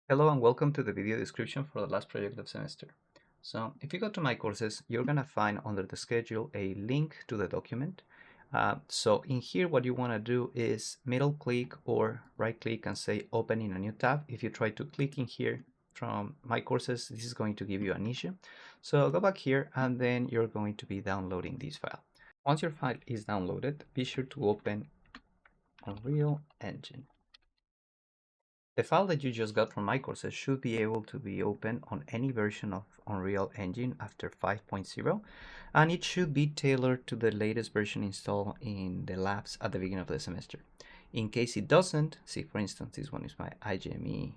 Hello and welcome to the video description for the last project of semester. So if you go to my courses, you're going to find under the schedule a link to the document. So in here, what you want to do is middle click or right click and say open in a new tab. If you try to click in here from my courses, this is going to give you an issue. So go back here and then you're going to be downloading this file. Once your file is downloaded, be sure to open Unreal Engine. The file that you just got from my courses should be able to be opened on any version of Unreal Engine after 5.0, and it should be tailored to the latest version installed in the labs at the beginning of the semester. In case it doesn't, see for instance this one is my IGME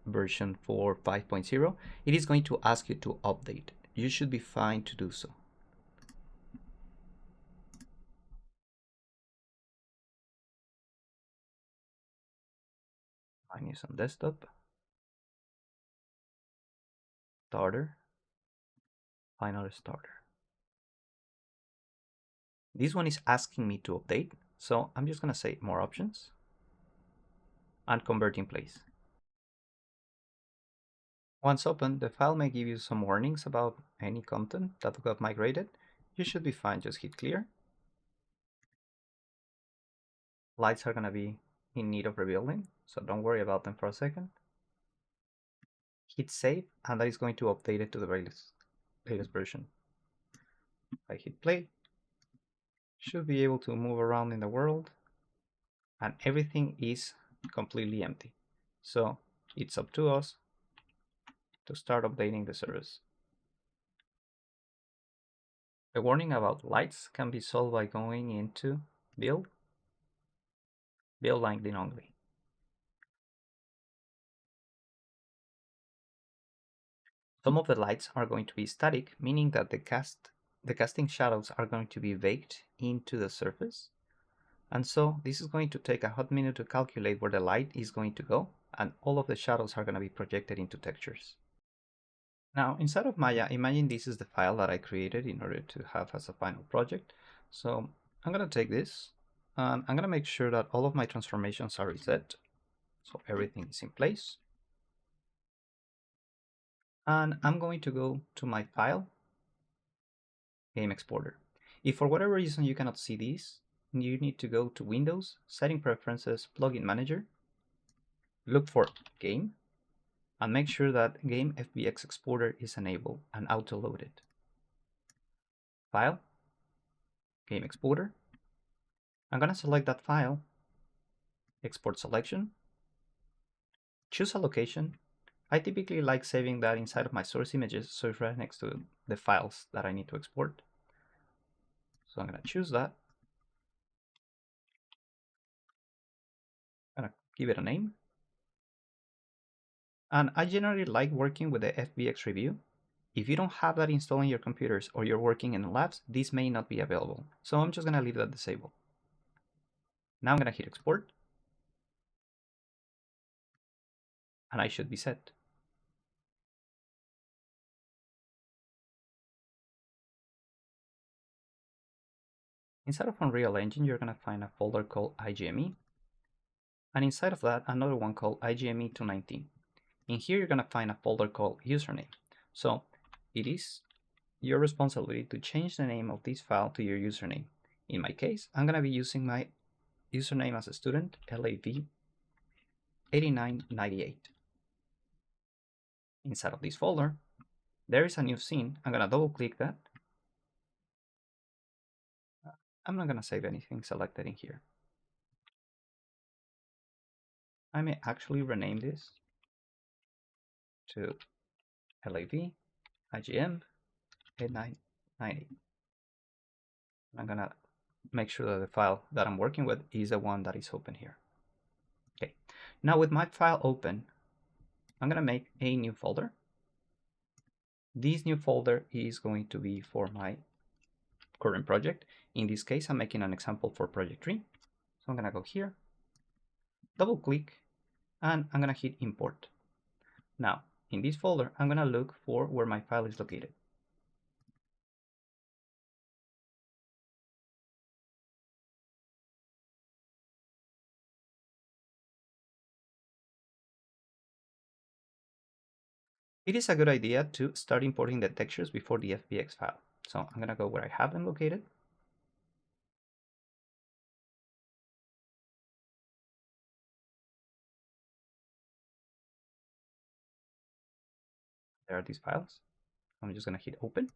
version for 5.0, it is going to ask you to update. You should be fine to do so. Mine is on desktop, starter, final starter. This one is asking me to update, so I'm just going to say more options and convert in place. Once open, the file may give you some warnings about any content that got migrated. You should be fine, just hit clear. Lights are going to be in need of rebuilding, so don't worry about them for a second. Hit save, and that is going to update it to the latest version. I hit play, should be able to move around in the world, and everything is completely empty. So it's up to us to start updating the service. The warning about lights can be solved by going into build lighting only. Some of the lights are going to be static, meaning that the casting shadows are going to be baked into the surface. And so this is going to take a hot minute to calculate where the light is going to go, and all of the shadows are going to be projected into textures. Now, inside of Maya, imagine this is the file that I created in order to have as a final project. So I'm going to take this, and I'm going to make sure that all of my transformations are reset. So everything is in place. And I'm going to go to my file, Game Exporter. If for whatever reason you cannot see these, you need to go to Windows, Setting Preferences, Plugin Manager, look for Game, and make sure that Game FBX Exporter is enabled and auto-loaded. File, Game Exporter. I'm going to select that file, Export Selection, choose a location. I typically like saving that inside of my source images, so it's right next to the files that I need to export. So I'm going to choose that. I'm going to give it a name. And I generally like working with the FBX review. If you don't have that installed on your computers or you're working in the labs, this may not be available. So I'm just going to leave that disabled. Now I'm going to hit export. And I should be set. Inside of Unreal Engine, you're going to find a folder called IGME. And inside of that, another one called IGME219. In here, you're going to find a folder called username. So it is your responsibility to change the name of this file to your username. In my case, I'm going to be using my username as a student, LAV8998. Inside of this folder, there is a new scene. I'm going to double click that. I'm not going to save anything selected in here. I may actually rename this to LAV IGM 8998. I'm going to make sure that the file that I'm working with is the one that is open here. Okay, now with my file open, I'm going to make a new folder. This new folder is going to be for my current project. In this case, I'm making an example for project 3. So I'm going to go here, double click, and I'm going to hit import. Now, in this folder, I'm going to look for where my file is located. it is a good idea to start importing the textures before the FBX file. So I'm going to go where I have them located. There are these files. I'm just going to hit open.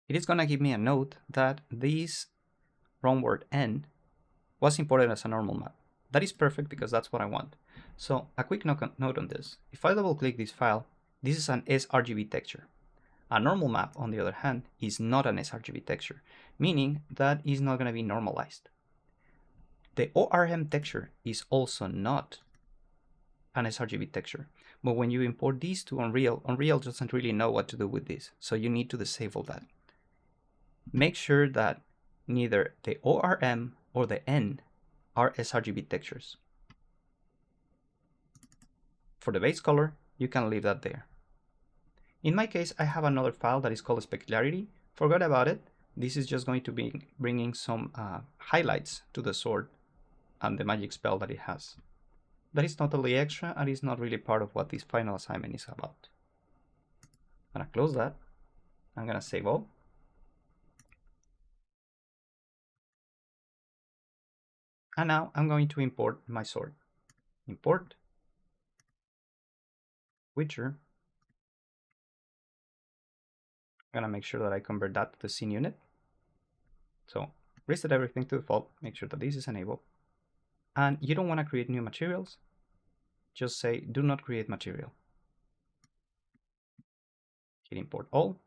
It is going to give me a note that this wrong word N was imported as a normal map. That is perfect because that's what I want. So a quick note on this. If I double click this file, this is an sRGB texture. A normal map, on the other hand, is not an sRGB texture, meaning that is not going to be normalized. The ORM texture is also not an sRGB texture. But when you import these to Unreal, Unreal doesn't really know what to do with this. So you need to disable that. Make sure that neither the ORM or the N are sRGB textures. For the base color, you can leave that there. In my case, I have another file that is called specularity. Forgot about it. This is just going to be bringing some highlights to the sword and the magic spell that it has. That is totally extra and is not really part of what this final assignment is about. I'm gonna close that. I'm gonna save all. And now I'm going to import my sword. Import Witcher. I'm gonna make sure that I convert that to the scene unit. So reset everything to default, make sure that this is enabled. And you don't want to create new materials. Just say do not create material. Hit import all,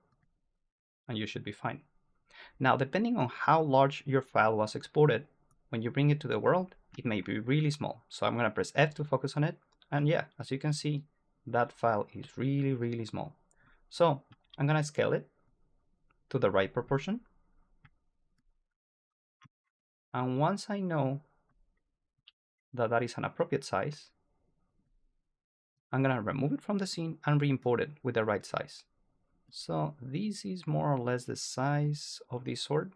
and you should be fine. Now, depending on how large your file was exported, when you bring it to the world, it may be really small. So I'm going to press F to focus on it. And yeah, as you can see, that file is really, really small. So I'm going to scale it to the right proportion. And once I know that that is an appropriate size, I'm going to remove it from the scene and re-import it with the right size. So this is more or less the size of this sword.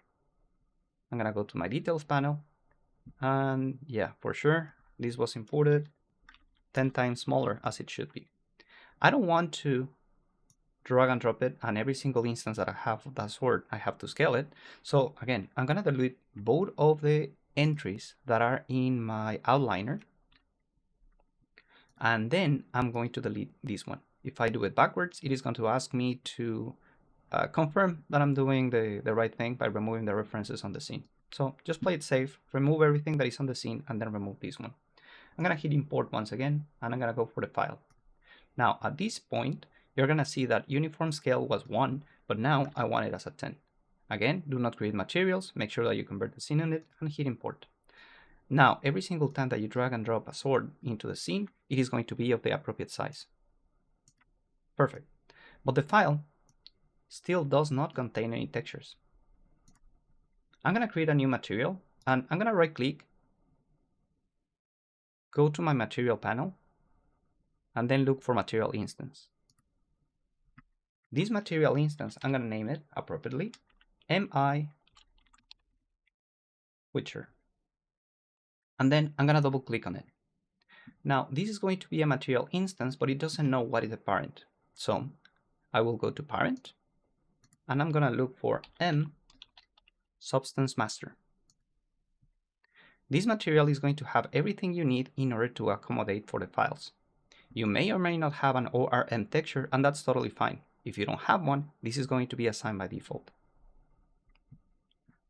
I'm going to go to my details panel. And yeah, for sure, this was imported 10 times smaller as it should be. I don't want to drag and drop it, and every single instance that I have of that sword, I have to scale it. So again, I'm going to delete both of the entries that are in my outliner. And then I'm going to delete this one. If I do it backwards, it is going to ask me to confirm that I'm doing the right thing by removing the references on the scene. So just play it safe, remove everything that is on the scene, and then remove this one. I'm going to hit import once again, and I'm going to go for the file. Now, at this point, you're going to see that uniform scale was 1, but now I want it as a 10. Again, do not create materials, make sure that you convert the scene unit, and hit import. Now, every single time that you drag and drop a sword into the scene, it is going to be of the appropriate size. Perfect. But the file still does not contain any textures. I'm going to create a new material, and I'm going to right click, go to my material panel, and then look for material instance. This material instance, I'm going to name it appropriately, MI Witcher. And then I'm going to double click on it. Now, this is going to be a material instance, but it doesn't know what is the parent. So I will go to parent, and I'm going to look for M substance master. This material is going to have everything you need in order to accommodate for the files. You may or may not have an ORM texture, and that's totally fine. If you don't have one, this is going to be assigned by default.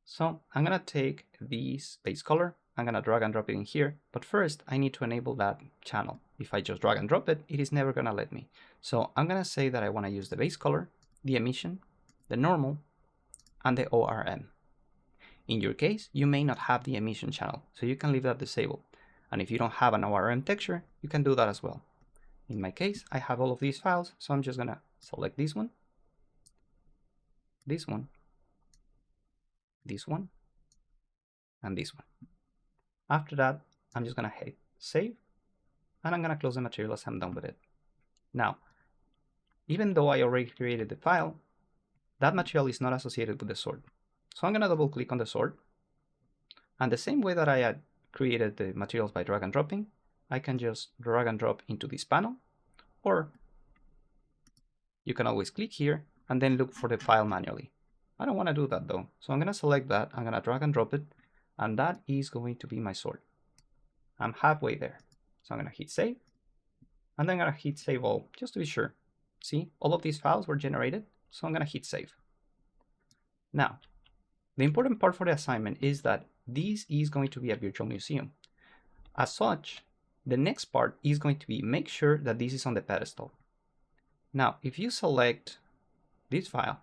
So I'm going to take this base color, I'm going to drag and drop it in here, but first I need to enable that channel. If I just drag and drop it, it is never going to let me. So I'm going to say that I want to use the base color, the emission, the normal, and the ORM. In your case, you may not have the emission channel, so you can leave that disabled. And if you don't have an ORM texture, you can do that as well. In my case, I have all of these files, so I'm just going to select this one, this one, this one, and this one. After that, I'm just going to hit save, and I'm going to close the material as I'm done with it. Now, even though I already created the file, that material is not associated with the sword. So I'm going to double click on the sword, and the same way that I had created the materials by drag and dropping, I can just drag and drop into this panel, or you can always click here and then look for the file manually. I don't want to do that though. So I'm going to select that. I'm going to drag and drop it. And that is going to be my sword. I'm halfway there. So I'm going to hit save. And then I'm going to hit save all just to be sure. See, all of these files were generated. So I'm going to hit save. Now, the important part for the assignment is that this is going to be a virtual museum. As such, the next part is going to be make sure that this is on the pedestal. Now, if you select this file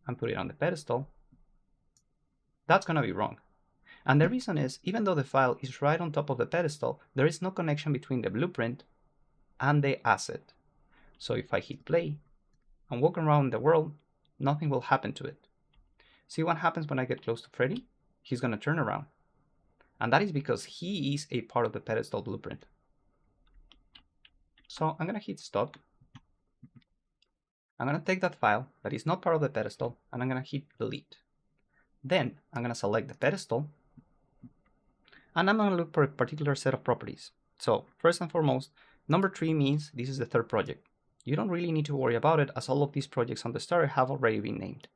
and put it on the pedestal, that's going to be wrong. And the reason is, even though the file is right on top of the pedestal, there is no connection between the blueprint and the asset. So if I hit play and walk around the world, nothing will happen to it. See what happens when I get close to Freddy? He's going to turn around. And that is because he is a part of the pedestal blueprint. So I'm going to hit stop. I'm going to take that file that is not part of the pedestal, and I'm going to hit delete. Then I'm going to select the pedestal, and I'm going to look for a particular set of properties. So first and foremost, number 3 means this is the third project. You don't really need to worry about it, as all of these projects on the starter have already been named.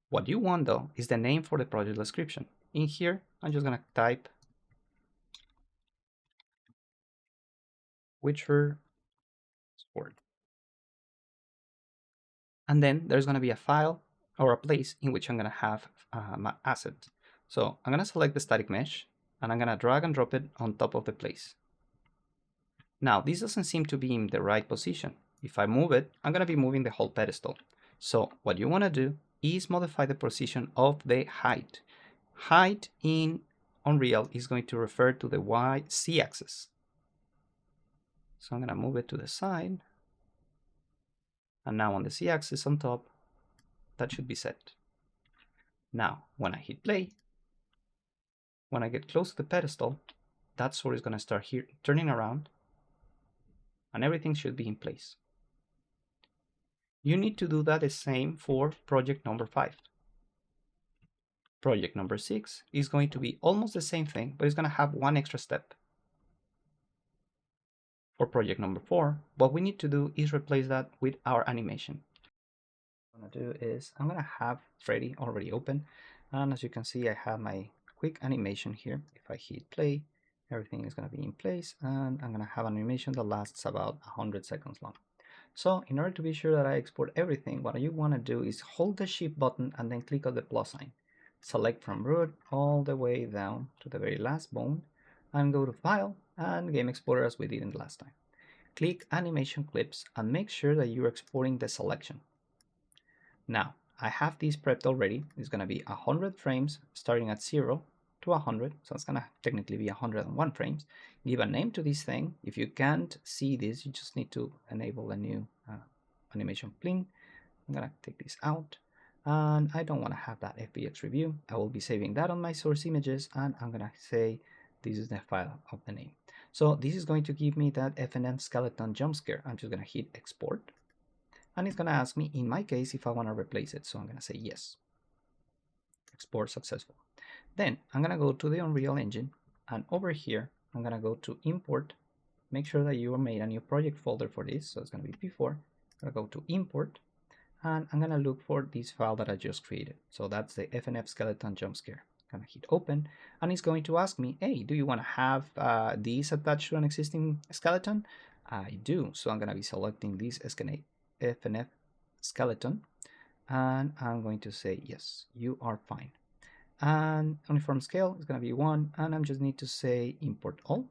What you want though is the name for the project description. In here, I'm just going to type Witcher Sword. And then there's going to be a file or a place in which I'm going to have my asset. So I'm going to select the static mesh, and I'm going to drag and drop it on top of the place. Now, this doesn't seem to be in the right position. If I move it, I'm going to be moving the whole pedestal. So what you want to do is modify the position of the height. Height in Unreal is going to refer to the Z-axis. So I'm going to move it to the side. And now on the Z-axis on top, that should be set. Now, when I hit play, when I get close to the pedestal, that sword is going to start here turning around, and everything should be in place. You need to do that the same for project number 5. Project number 6 is going to be almost the same thing, but it's going to have one extra step. For project number 4, what we need to do is replace that with our animation. What I'm going to do is I'm going to have Freddy already open, and as you can see, I have my quick animation here. If I hit play, everything is going to be in place, and I'm going to have an animation that lasts about 100 seconds long. So in order to be sure that I export everything, what you want to do is hold the shift button and then click on the plus sign. Select from root all the way down to the very last bone, and go to File and Game Explorer as we did in the last time. Click Animation Clips and make sure that you're exporting the selection. Now, I have this prepped already. It's going to be 100 frames starting at 0 to 100. So it's going to technically be 101 frames. Give a name to this thing. If you can't see this, you just need to enable a new animation plane. I'm going to take this out. And I don't want to have that FBX review. I will be saving that on my source images. And I'm going to say this is the file of the name. So this is going to give me that FNF skeleton jump scare. I'm just going to hit export. And it's going to ask me, in my case, if I want to replace it. So I'm going to say yes. Export successful. Then I'm going to go to the Unreal Engine, and over here, I'm going to go to import. Make sure that you made a new project folder for this. So it's going to be P4. I'm going to go to import, and I'm going to look for this file that I just created. So that's the FNF skeleton jump scare. I'm going to hit open, and it's going to ask me, hey, do you want to have these attached to an existing skeleton? I do. So I'm going to be selecting this FNF skeleton, and I'm going to say yes, you are fine. And uniform scale is going to be 1, and I just need to say import all.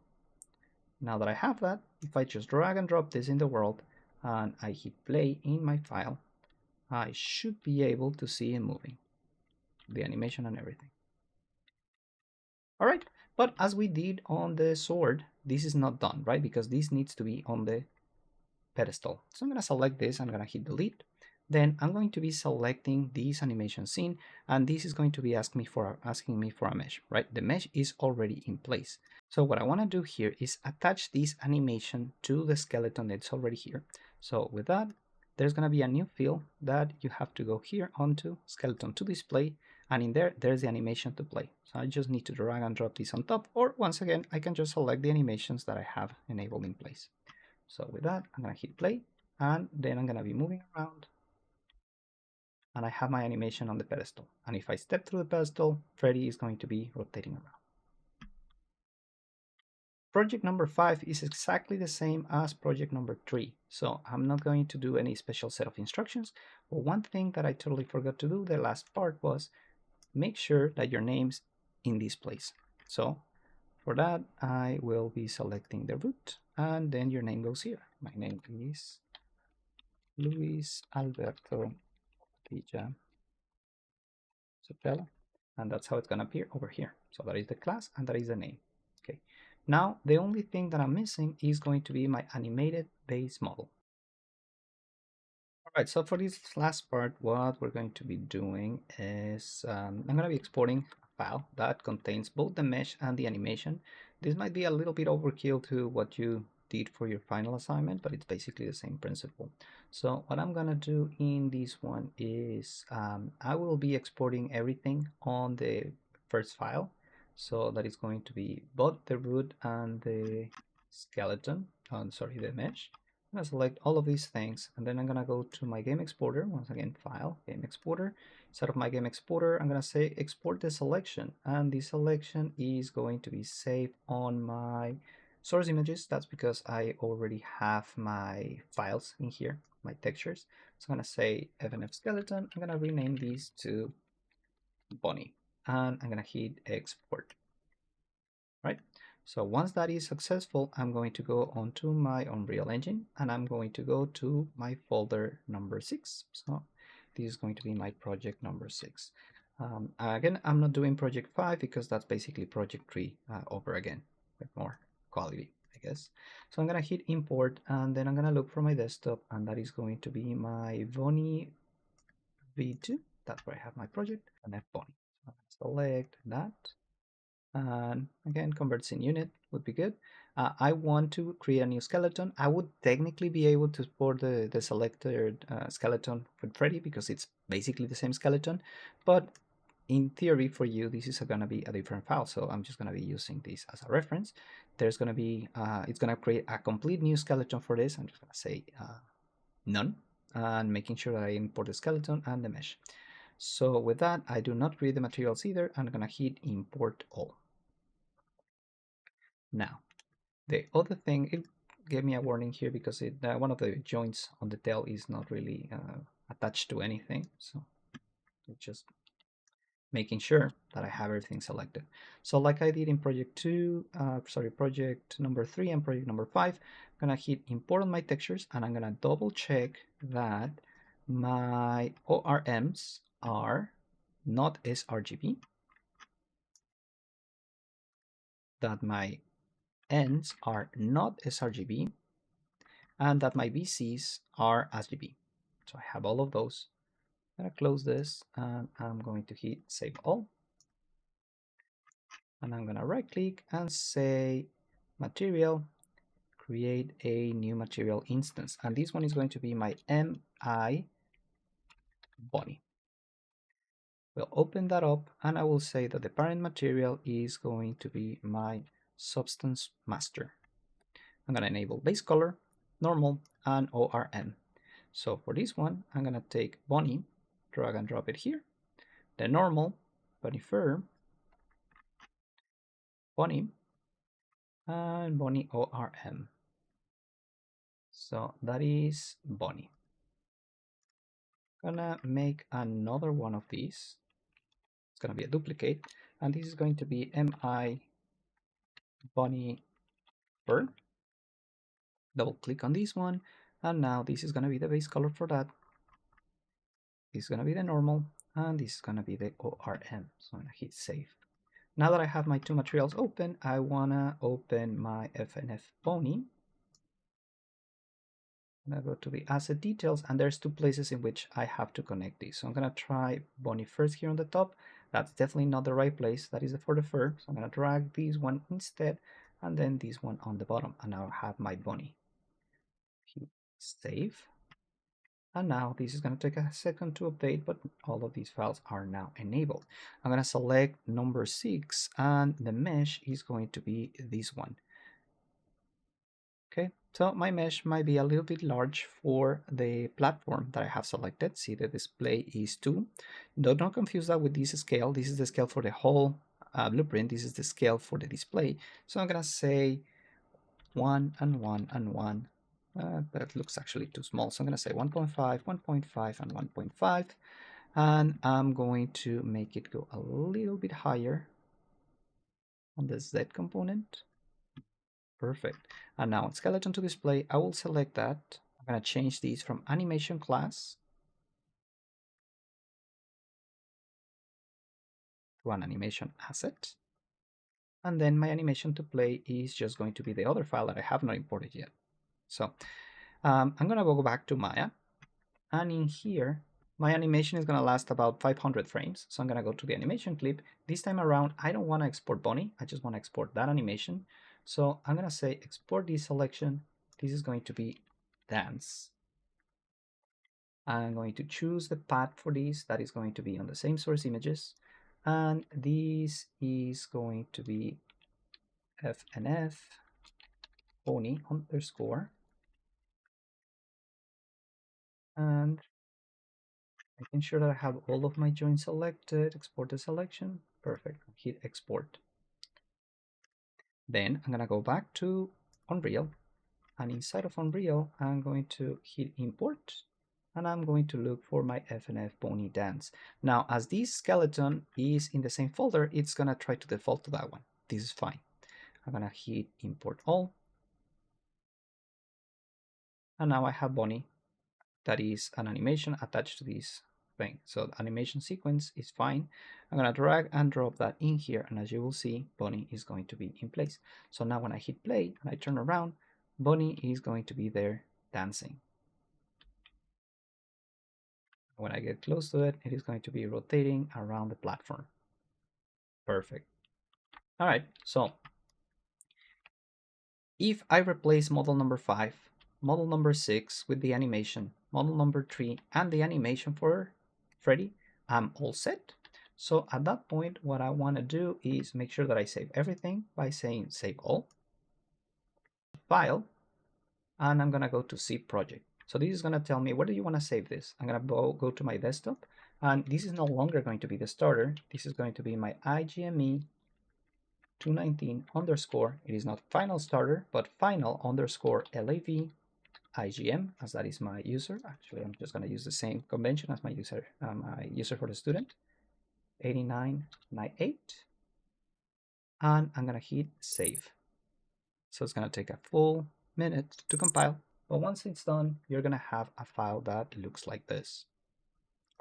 Now that I have that, if I just drag and drop this in the world and I hit play in my file, I should be able to see it moving, the animation and everything. All right, but as we did on the sword, this is not done, right? Because this needs to be on the pedestal. So I'm going to select this, I'm going to hit delete. Then I'm going to be selecting this animation scene, and this is going to be asking me for a mesh, right? The mesh is already in place. So what I want to do here is attach this animation to the skeleton that's already here. So with that, there's going to be a new field that you have to go here onto skeleton to display, And in there, there's the animation to play. So I just need to drag and drop this on top, or once again, I can just select the animations that I have enabled in place. So with that, I'm gonna hit play, and then I'm gonna be moving around, and I have my animation on the pedestal. And if I step through the pedestal, Freddy is going to be rotating around. Project number 5 is exactly the same as project number 3. So I'm not going to do any special set of instructions. But one thing that I totally forgot to do, the last part, was make sure that your name's in this place. So for that, I will be selecting the root, and then your name goes here. My name is Luis Alberto Villa Sotelo, and that's how it's gonna appear over here. So that is the class, and that is the name. Okay. Now the only thing that I'm missing is going to be my animated base model. All right, so for this last part, what we're going to be doing is I'm going to be exporting a file that contains both the mesh and the animation. This might be a little bit overkill to what you did for your final assignment, but it's basically the same principle. So what I'm going to do in this one is I will be exporting everything on the first file. So that is going to be both the root and the skeleton, sorry, the mesh. I'm gonna select all of these things, and then I'm gonna go to my game exporter. Once again, file, game exporter. Instead of my game exporter, I'm gonna say export the selection, and the selection is going to be saved on my source images. That's because I already have my files in here, my textures. So I'm gonna say FNF skeleton. I'm gonna rename these to Bonnie, and I'm gonna hit export. Right? So once that is successful, I'm going to go onto my Unreal Engine, and I'm going to go to my folder number 6. So this is going to be my project number 6. Again, I'm not doing project 5 because that's basically project 3 over again with more quality, I guess. So I'm going to hit import, and then I'm going to look for my desktop, and that is going to be my Bonnie V2. That's where I have my project, and I have Bonnie. So I'm going to select that. And again, converts in unit would be good. I want to create a new skeleton. I would technically be able to export the selected skeleton with Freddy because it's basically the same skeleton, but in theory for you, this is going to be a different file. So I'm just going to be using this as a reference. There's going to be, it's going to create a complete new skeleton for this. I'm just going to say none, and making sure that I import the skeleton and the mesh. So with that, I do not create the materials either. I'm going to hit import all. Now, the other thing, it gave me a warning here because one of the joints on the tail is not really attached to anything. So just making sure that I have everything selected. So like I did in project number 3 and project number 5, I'm gonna hit import on my textures, and I'm gonna double check that my ORMs are not sRGB, that my ends are not sRGB, and that my VCs are RGB. So I have all of those. I'm gonna close this, and I'm going to hit save all. And I'm gonna right click and say material, create a new material instance. And this one is going to be my MI body. We'll open that up, and I will say that the parent material is going to be my substance master. I'm gonna enable base color, normal, and ORM. So for this one, I'm gonna take Bonnie, drag and drop it here. The normal, Bonnie Fur, Bonnie, and Bonnie ORM. So that is Bonnie. Gonna make another one of these. It's gonna be a duplicate, and this is going to be MI Bonnie Fur. Double click on this one, and now this is gonna be the base color for that. This is gonna be the normal, and this is gonna be the ORM. So I'm gonna hit save. Now that I have my two materials open, I wanna open my FNF Bonnie. I'm gonna go to the asset details, and there's two places in which I have to connect these. So I'm gonna try Bonnie first here on the top. That's definitely not the right place. That is for the fur. So I'm gonna drag this one instead, and then this one on the bottom, and I'll have my Bonnie. Hit save. And now this is going to take a second to update, but all of these files are now enabled. I'm going to select number 6, and the mesh is going to be this one. Okay, so my mesh might be a little bit large for the platform that I have selected. See, the display is 2. Don't confuse that with this scale. This is the scale for the whole blueprint. This is the scale for the display. So I'm going to say 1 and 1 and 1. That looks actually too small. So I'm going to say 1.5, 1.5, and 1.5. And I'm going to make it go a little bit higher on the Z component. Perfect. And now skeleton to display, I will select that. I'm going to change these from animation class to an animation asset. And then my animation to play is just going to be the other file that I have not imported yet. So I'm going to go back to Maya. And in here, my animation is going to last about 500 frames. So I'm going to go to the animation clip. This time around, I don't want to export Bunny. I just want to export that animation. So I'm going to say export this selection. This is going to be dance. I'm going to choose the path for this. That is going to be on the same source images. And this is going to be FNF pony underscore. And making sure that I have all of my joints selected, export the selection. Perfect. Hit export. Then I'm going to go back to Unreal. And inside of Unreal, I'm going to hit import. And I'm going to look for my FNF pony dance. Now, as this skeleton is in the same folder, it's going to try to default to that one. This is fine. I'm going to hit import all. And now I have Bonnie. That is an animation attached to this thing. So the animation sequence is fine. I'm going to drag and drop that in here. And as you will see, Bonnie is going to be in place. So now when I hit play and I turn around, Bonnie is going to be there dancing. When I get close to it, it is going to be rotating around the platform. Perfect. All right, so if I replace model number 5, model number 6 with the animation, model number 3, and the animation for Freddy, I'm all set. So at that point, what I want to do is make sure that I save everything by saying save all, file, and I'm going to go to zip project. So this is going to tell me, where do you want to save this? I'm going to go to my desktop, and this is no longer going to be the starter. This is going to be my IGME219 underscore. It is not final starter, but final underscore LAV IGM, as that is my user. Actually, I'm just going to use the same convention as my user for the student, 8998, and I'm going to hit save. So it's going to take a full minute to compile, but once it's done, you're going to have a file that looks like this.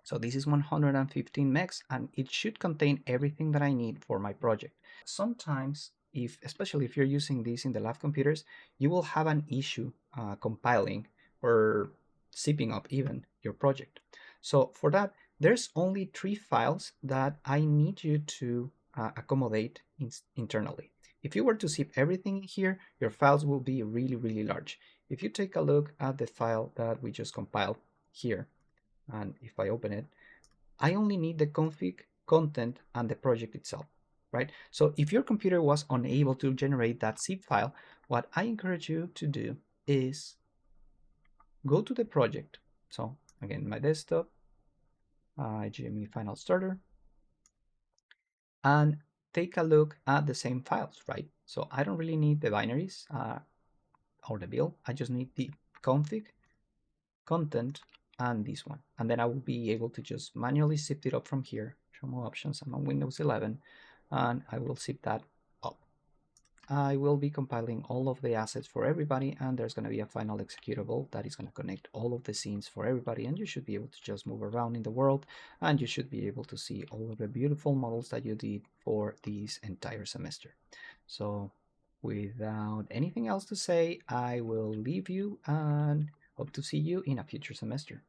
So this is 115 megs, and it should contain everything that I need for my project. Sometimes, especially if you're using this in the lab computers, you will have an issue compiling or zipping up even your project. So for that, there's only 3 files that I need you to accommodate internally. If you were to zip everything in here, your files will be really, really large. If you take a look at the file that we just compiled here, and if I open it, I only need the config, content, and the project itself, right? So if your computer was unable to generate that zip file, what I encourage you to do is go to the project. So again, my desktop, IGME final starter, and take a look at the same files, right? So I don't really need the binaries or the build. I just need the config, content, and this one. And then I will be able to just manually zip it up from here. Show more options. I'm on Windows 11, and I will zip that up. I will be compiling all of the assets for everybody, and there's going to be a final executable that is going to connect all of the scenes for everybody, and you should be able to just move around in the world, and you should be able to see all of the beautiful models that you did for this entire semester. So without anything else to say, I will leave you and hope to see you in a future semester.